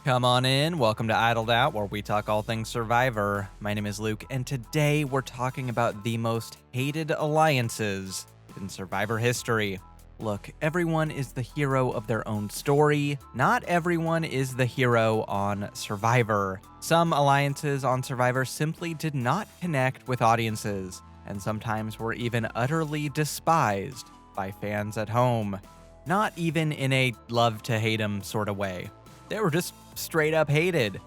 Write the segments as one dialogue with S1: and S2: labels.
S1: Come on in. Welcome to Idled Out, where we talk all things Survivor. My name is Luke, and today we're talking about the most hated alliances in Survivor history. Look, everyone is the hero of their own story. Not everyone is the hero on Survivor. Some alliances on Survivor simply did not connect with audiences, and sometimes were even utterly despised by fans at home. Not even in a love to hate 'em sort of way. They were just straight up hated.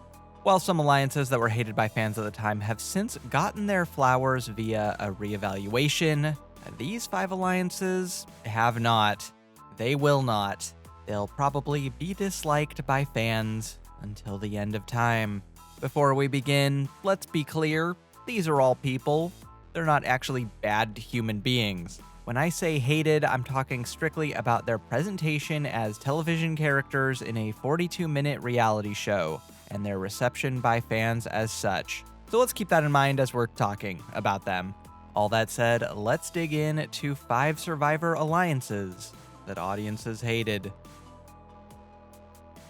S1: While some alliances that were hated by fans at the time have since gotten their flowers via a reevaluation, these 5 alliances have not. They will not. They'll probably be disliked by fans until the end of time. Before we begin, let's be clear, these are all people. They're not actually bad human beings. When I say hated, I'm talking strictly about their presentation as television characters in a 42-minute reality show, and their reception by fans as such. So let's keep that in mind as we're talking about them. All that said, let's dig in to 5 Survivor alliances that audiences hated.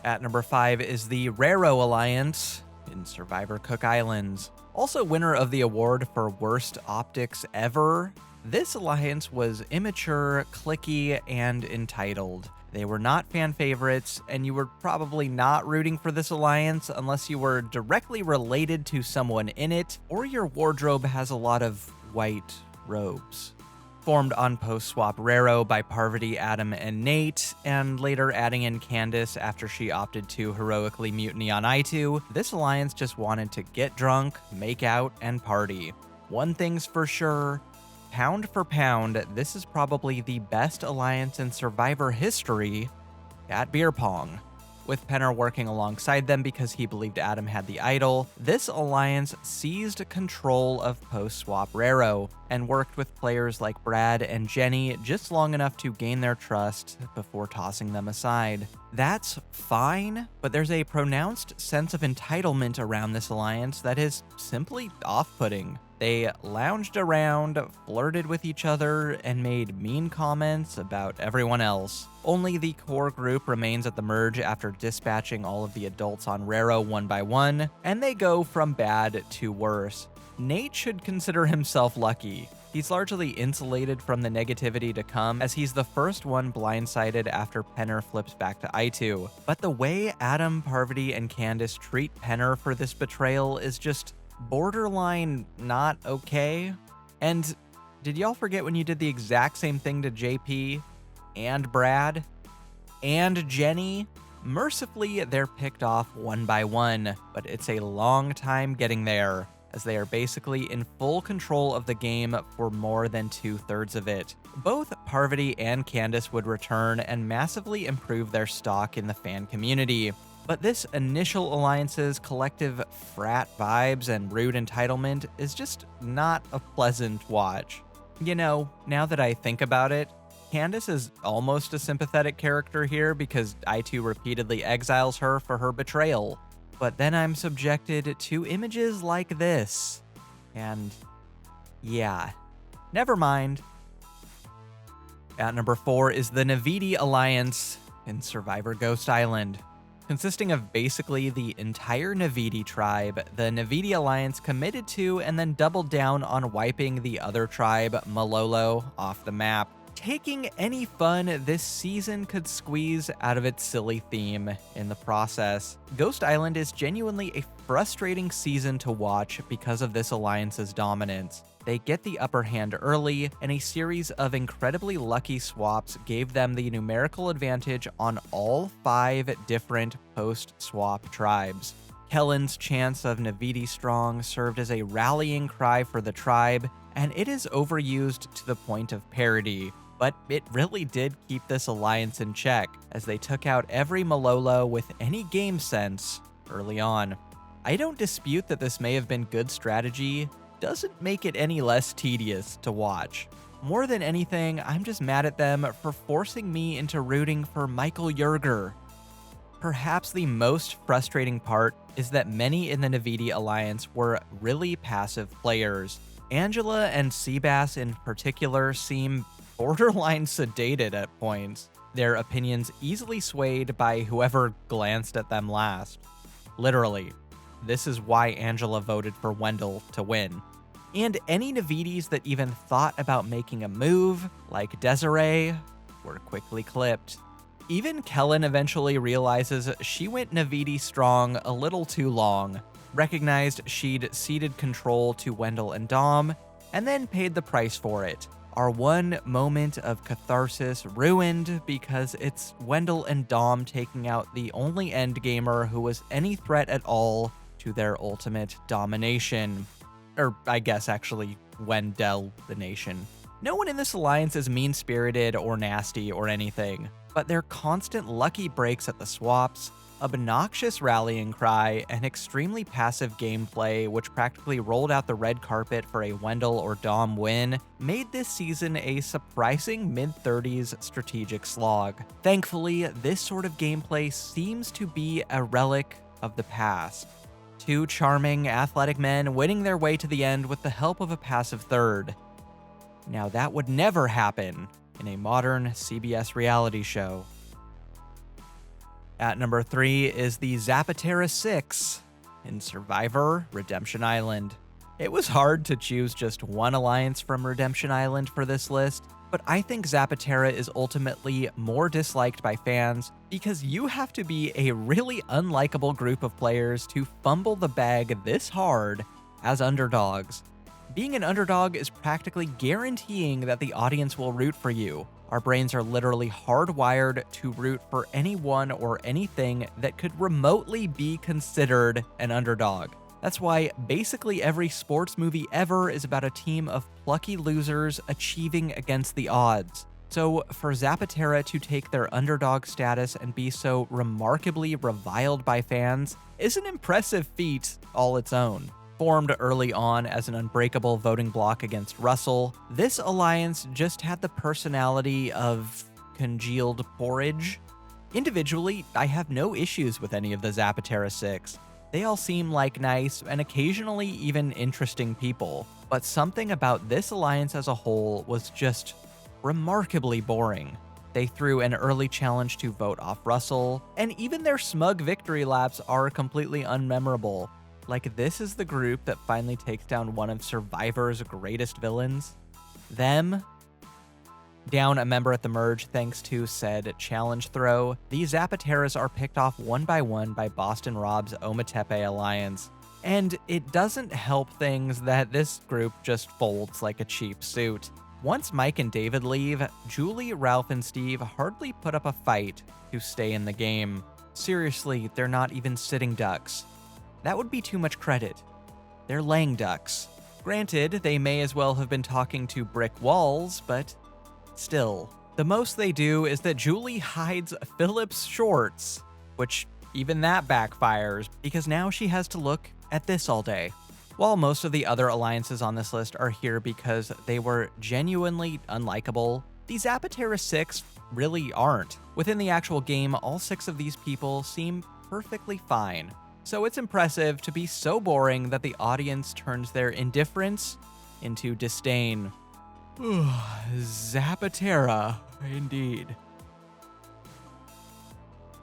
S1: At number 5 is the Raro Alliance in Survivor Cook Islands. Also winner of the award for Worst Optics Ever, this alliance was immature, cliquey, and entitled. They were not fan favorites, and you were probably not rooting for this alliance unless you were directly related to someone in it, or your wardrobe has a lot of white robes. Formed on post-swap Raro by Parvati, Adam, and Nate, and later adding in Candace after she opted to heroically mutiny on I2, this alliance just wanted to get drunk, make out, and party. One thing's for sure, pound for pound, this is probably the best alliance in Survivor history at beer pong. With Penner working alongside them because he believed Adam had the idol, this alliance seized control of post-swap Raro and worked with players like Brad and Jenny just long enough to gain their trust before tossing them aside. That's fine, but there's a pronounced sense of entitlement around this alliance that is simply off-putting. They lounged around, flirted with each other, and made mean comments about everyone else. Only the core group remains at the merge after dispatching all of the adults on Raro one by one, and they go from bad to worse. Nate should consider himself lucky. He's largely insulated from the negativity to come, as he's the first one blindsided after Penner flips back to I2. But the way Adam, Parvati, and Candace treat Penner for this betrayal is just borderline not okay. And did y'all forget when you did the exact same thing to JP and Brad and Jenny? Mercifully, they're picked off one by one, but it's a long time getting there, as they are basically in full control of the game for more than 2/3 of it. Both Parvati and Candace would return and massively improve their stock in the fan community. But this initial alliance's collective frat vibes and rude entitlement is just not a pleasant watch. You know, now that I think about it, Candace is almost a sympathetic character here because I2 repeatedly exiles her for her betrayal. But then I'm subjected to images like this. And yeah, never mind. At number 4 is the Navidi Alliance in Survivor Ghost Island. Consisting of basically the entire Navidi tribe, the Navidi Alliance committed to and then doubled down on wiping the other tribe, Malolo, off the map, taking any fun this season could squeeze out of its silly theme in the process. Ghost Island is genuinely a frustrating season to watch because of this alliance's dominance. They get the upper hand early, and a series of incredibly lucky swaps gave them the numerical advantage on all 5 different post-swap tribes. Kellen's chants of Navidi Strong served as a rallying cry for the tribe, and it is overused to the point of parody. But it really did keep this alliance in check, as they took out every Malolo with any game sense early on. I don't dispute that this may have been good strategy, doesn't make it any less tedious to watch. More than anything, I'm just mad at them for forcing me into rooting for Michael Yerger. Perhaps the most frustrating part is that many in the Navidi Alliance were really passive players. Angela and Seabass in particular seem borderline sedated at points, their opinions easily swayed by whoever glanced at them last. Literally, this is why Angela voted for Wendell to win. And any Navidis that even thought about making a move, like Desiree, were quickly clipped. Even Kellen eventually realizes she went Navidi strong a little too long, recognized she'd ceded control to Wendell and Dom, and then paid the price for it. Our one moment of catharsis ruined because it's Wendell and Dom taking out the only endgamer who was any threat at all to their ultimate domination. Or I guess actually Wendell the nation. No one in this alliance is mean-spirited or nasty or anything, but their constant lucky breaks at the swaps, obnoxious rallying cry, and extremely passive gameplay which practically rolled out the red carpet for a Wendell or Dom win made this season a surprising mid-30s strategic slog. Thankfully, this sort of gameplay seems to be a relic of the past. Two charming, athletic men winning their way to the end with the help of a passive third. Now that would never happen in a modern CBS reality show. At number 3 is the Zapatera 6 in Survivor Redemption Island. It was hard to choose just one alliance from Redemption Island for this list, but I think Zapatera is ultimately more disliked by fans because you have to be a really unlikable group of players to fumble the bag this hard as underdogs. Being an underdog is practically guaranteeing that the audience will root for you. Our brains are literally hardwired to root for anyone or anything that could remotely be considered an underdog. That's why basically every sports movie ever is about a team of plucky losers achieving against the odds. So for Zapatera to take their underdog status and be so remarkably reviled by fans is an impressive feat all its own. Formed early on as an unbreakable voting bloc against Russell, this alliance just had the personality of congealed porridge. Individually, I have no issues with any of the Zapatera 6. They all seem like nice and occasionally even interesting people, but something about this alliance as a whole was just remarkably boring. They threw an early challenge to vote off Russell, and even their smug victory laps are completely unmemorable. Like, this is the group that finally takes down one of Survivor's greatest villains? Them? Down a member at the merge thanks to said challenge throw, these Zapateras are picked off one by Boston Rob's Ometepe alliance. And it doesn't help things that this group just folds like a cheap suit. Once Mike and David leave, Julie, Ralph, and Steve hardly put up a fight to stay in the game. Seriously, they're not even sitting ducks. That would be too much credit. They're laying ducks. Granted, they may as well have been talking to brick walls, but still. The most they do is that Julie hides Philip's shorts, which even that backfires because now she has to look at this all day. While most of the other alliances on this list are here because they were genuinely unlikable, the Zapatera 6 really aren't. Within the actual game, all 6 of these people seem perfectly fine. So it's impressive to be so boring that the audience turns their indifference into disdain. Zapatera, indeed.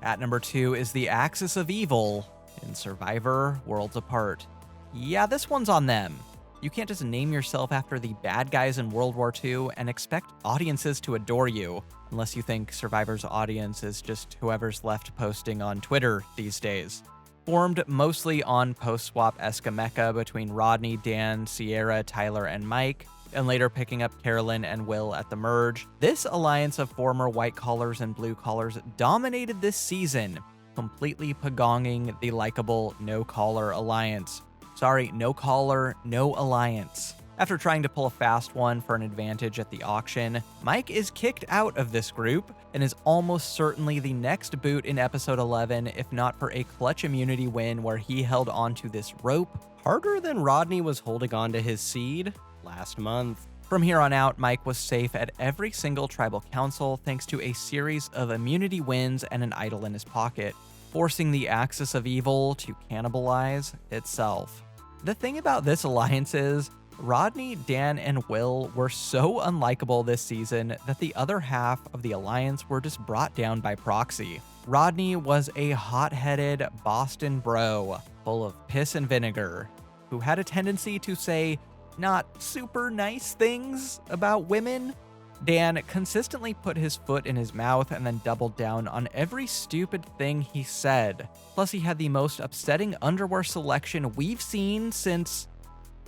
S1: At number 2 is the Axis of Evil in Survivor Worlds Apart. Yeah, this one's on them. You can't just name yourself after the bad guys in World War II and expect audiences to adore you, unless you think Survivor's audience is just whoever's left posting on Twitter these days. Formed mostly on post-swap Escameca between Rodney, Dan, Sierra, Tyler, and Mike, and later picking up Carolyn and Will at the merge, this alliance of former white collars and blue collars dominated this season, completely pagonging the likable no-collar alliance. Sorry, no collar, no alliance. After trying to pull a fast one for an advantage at the auction, Mike is kicked out of this group and is almost certainly the next boot in episode 11, if not for a clutch immunity win where he held onto this rope harder than Rodney was holding on to his seed last month. From here on out, Mike was safe at every single tribal council thanks to a series of immunity wins and an idol in his pocket, forcing the Axis of Evil to cannibalize itself. The thing about this alliance is, Rodney, Dan, and Will were so unlikable this season that the other half of the alliance were just brought down by proxy. Rodney was a hot-headed Boston bro, full of piss and vinegar, who had a tendency to say not super nice things about women. Dan consistently put his foot in his mouth and then doubled down on every stupid thing he said. Plus, he had the most upsetting underwear selection we've seen since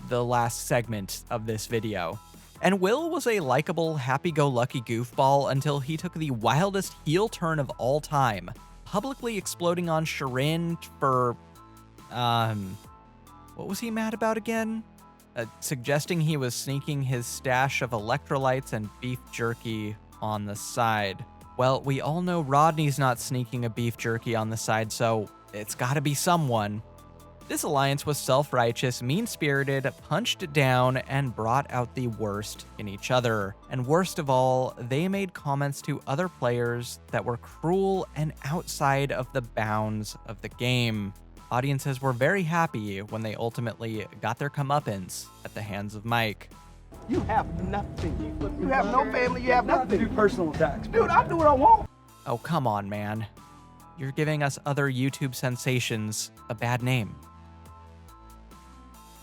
S1: the last segment of this video. And Will was a likable, happy-go-lucky goofball until he took the wildest heel turn of all time, publicly exploding on Shirin for, what was he mad about again? Suggesting he was sneaking his stash of electrolytes and beef jerky on the side. Well, we all know Rodney's not sneaking a beef jerky on the side, so it's gotta be someone. This alliance was self-righteous, mean-spirited, punched down, and brought out the worst in each other. And worst of all, they made comments to other players that were cruel and outside of the bounds of the game. Audiences were very happy when they ultimately got their comeuppance at the hands of Mike.
S2: You have nothing. You have no family, you have nothing.
S3: Do personal attacks.
S2: Dude, I do what I want.
S1: Oh, come on, man. You're giving us other YouTube sensations a bad name.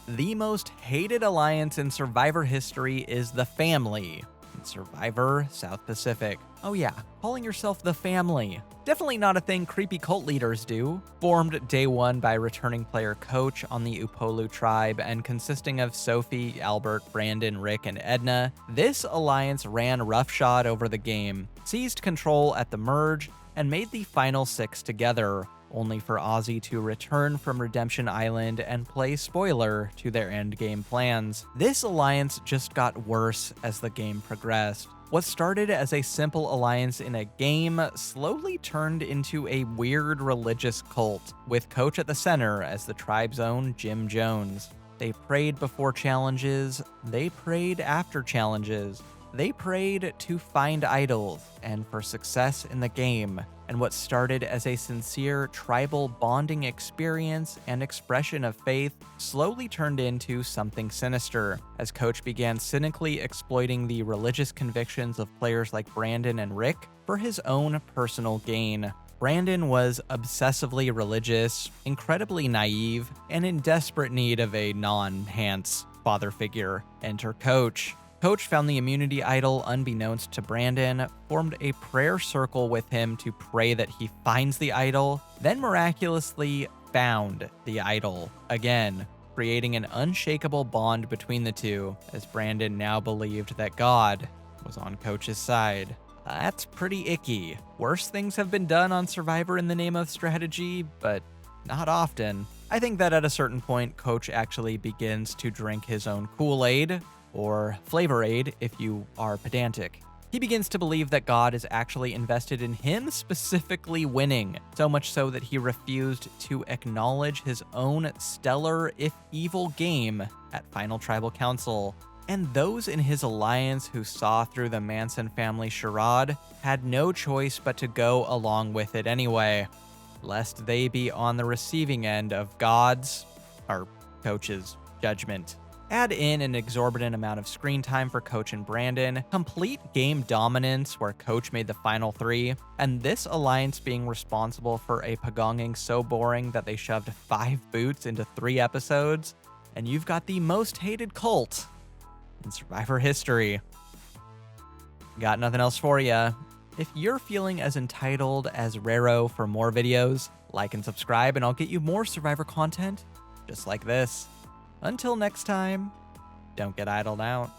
S1: The most hated alliance in Survivor history is the Family in Survivor South Pacific. Oh yeah, calling yourself the Family. Definitely not a thing creepy cult leaders do. Formed day one by returning player Coach on the Upolu tribe and consisting of Sophie, Albert, Brandon, Rick, and Edna, this alliance ran roughshod over the game, seized control at the merge, and made the final 6 together, only for Ozzy to return from Redemption Island and play spoiler to their endgame plans. This alliance just got worse as the game progressed. What started as a simple alliance in a game slowly turned into a weird religious cult, with Coach at the center as the tribe's own Jim Jones. They prayed before challenges, they prayed after challenges, they prayed to find idols and for success in the game. And what started as a sincere tribal bonding experience and expression of faith slowly turned into something sinister, as Coach began cynically exploiting the religious convictions of players like Brandon and Rick for his own personal gain. Brandon was obsessively religious, incredibly naive, and in desperate need of a non-Hans father figure. Enter Coach. Coach found the immunity idol unbeknownst to Brandon, formed a prayer circle with him to pray that he finds the idol, then miraculously found the idol again, creating an unshakable bond between the two, as Brandon now believed that God was on Coach's side. That's pretty icky. Worse things have been done on Survivor in the name of strategy, but not often. I think that at a certain point, Coach actually begins to drink his own Kool-Aid, or Flavor Aid if you are pedantic. He begins to believe that God is actually invested in him specifically winning, so much so that he refused to acknowledge his own stellar, if evil, game at Final Tribal Council. And those in his alliance who saw through the Manson family charade had no choice but to go along with it anyway, lest they be on the receiving end of God's, or Coach's, judgment. Add in an exorbitant amount of screen time for Coach and Brandon, complete game dominance where Coach made the final 3, and this alliance being responsible for a pagonging so boring that they shoved 5 boots into 3 episodes, and you've got the most hated cult in Survivor history. Got nothing else for ya. If you're feeling as entitled as Raro for more videos, like and subscribe and I'll get you more Survivor content just like this. Until next time, don't get idled out.